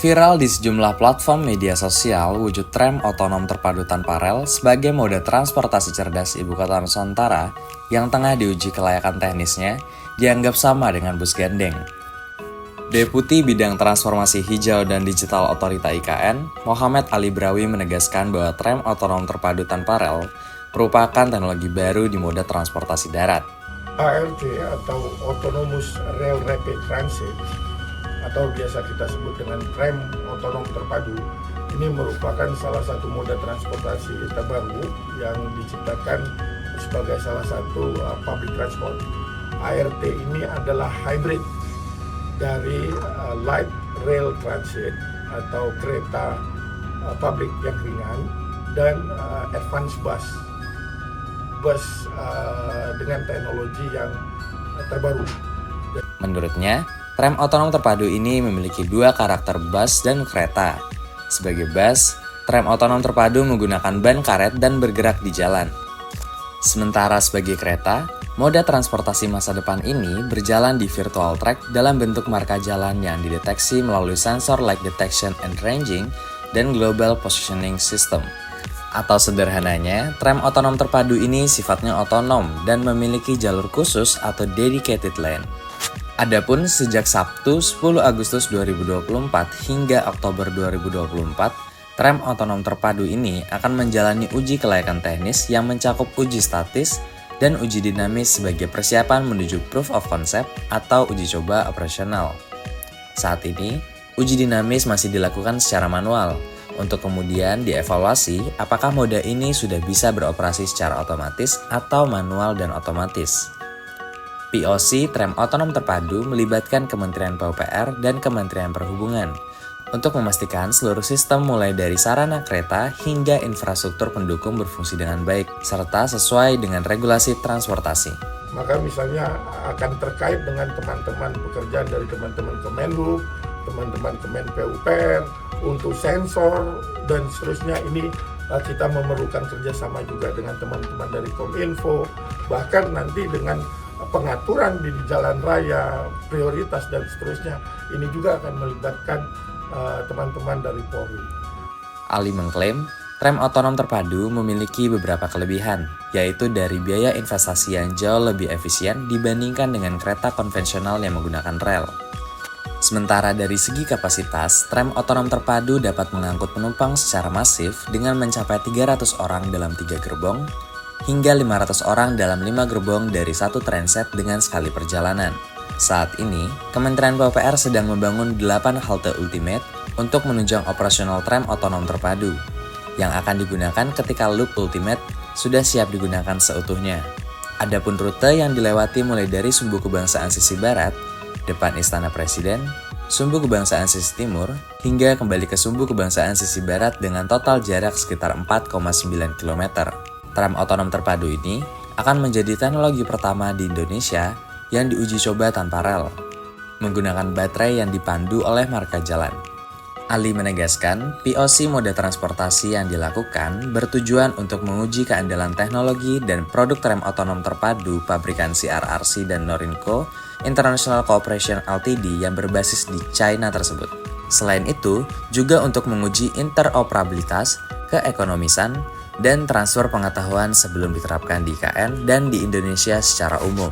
Viral di sejumlah platform media sosial, wujud tram otonom terpadu tanpa rel sebagai moda transportasi cerdas ibu kota Nusantara yang tengah diuji kelayakan teknisnya dianggap sama dengan bus gandeng. Deputi Bidang Transformasi Hijau dan Digital Otorita IKN, Muhammad Ali Brawi menegaskan bahwa tram otonom terpadu tanpa rel merupakan teknologi baru di moda transportasi darat. ART atau Autonomous Rail Rapid Transit atau biasa kita sebut dengan tram otonom terpadu, ini merupakan salah satu moda transportasi terbaru yang diciptakan sebagai salah satu public transport. ART ini adalah hybrid dari light rail transit atau kereta publik yang ringan dan advanced bus dengan teknologi yang terbaru. Menurutnya, tram otonom terpadu ini memiliki dua karakter bus dan kereta. Sebagai bus, tram otonom terpadu menggunakan ban karet dan bergerak di jalan. Sementara sebagai kereta, moda transportasi masa depan ini berjalan di virtual track dalam bentuk marka jalan yang dideteksi melalui sensor like detection and ranging dan global positioning system. Atau sederhananya, tram otonom terpadu ini sifatnya otonom dan memiliki jalur khusus atau dedicated lane. Adapun sejak Sabtu 10 Agustus 2024 hingga Oktober 2024, tram otonom terpadu ini akan menjalani uji kelayakan teknis yang mencakup uji statis dan uji dinamis sebagai persiapan menuju proof of concept atau uji coba operasional. Saat ini, uji dinamis masih dilakukan secara manual, untuk kemudian dievaluasi apakah moda ini sudah bisa beroperasi secara otomatis atau manual dan otomatis. POC tram otonom terpadu melibatkan Kementerian PUPR dan Kementerian Perhubungan untuk memastikan seluruh sistem mulai dari sarana kereta hingga infrastruktur pendukung berfungsi dengan baik, serta sesuai dengan regulasi transportasi. Maka misalnya akan terkait dengan teman-teman pekerjaan dari teman-teman Kemenhub, teman-teman Kemen PUPR, untuk sensor dan seterusnya. Ini kita memerlukan kerjasama juga dengan teman-teman dari Kominfo, bahkan nanti dengan pengaturan di jalan raya, prioritas dan seterusnya. Ini juga akan melibatkan teman-teman dari Polri. Ali mengklaim, tram otonom terpadu memiliki beberapa kelebihan, yaitu dari biaya investasi yang jauh lebih efisien dibandingkan dengan kereta konvensional yang menggunakan rel. Sementara dari segi kapasitas, tram otonom terpadu dapat mengangkut penumpang secara masif dengan mencapai 300 orang dalam 3 gerbong, hingga 500 orang dalam 5 gerbong dari satu transit dengan sekali perjalanan. Saat ini, Kementerian PUPR sedang membangun 8 halte ultimate untuk menunjang operasional tram otonom terpadu, yang akan digunakan ketika loop ultimate sudah siap digunakan seutuhnya. Adapun rute yang dilewati mulai dari Sumbu Kebangsaan sisi barat, depan Istana Presiden, Sumbu Kebangsaan sisi timur, hingga kembali ke Sumbu Kebangsaan sisi barat dengan total jarak sekitar 4,9 km. Tram otonom terpadu ini akan menjadi teknologi pertama di Indonesia yang diuji coba tanpa rel, menggunakan baterai yang dipandu oleh marka jalan. Ali menegaskan, POC moda transportasi yang dilakukan bertujuan untuk menguji keandalan teknologi dan produk tram otonom terpadu pabrikan CRRC dan Norinco International Corporation Ltd yang berbasis di China tersebut. Selain itu, juga untuk menguji interoperabilitas, keekonomisan, dan transfer pengetahuan sebelum diterapkan di IKN dan di Indonesia secara umum.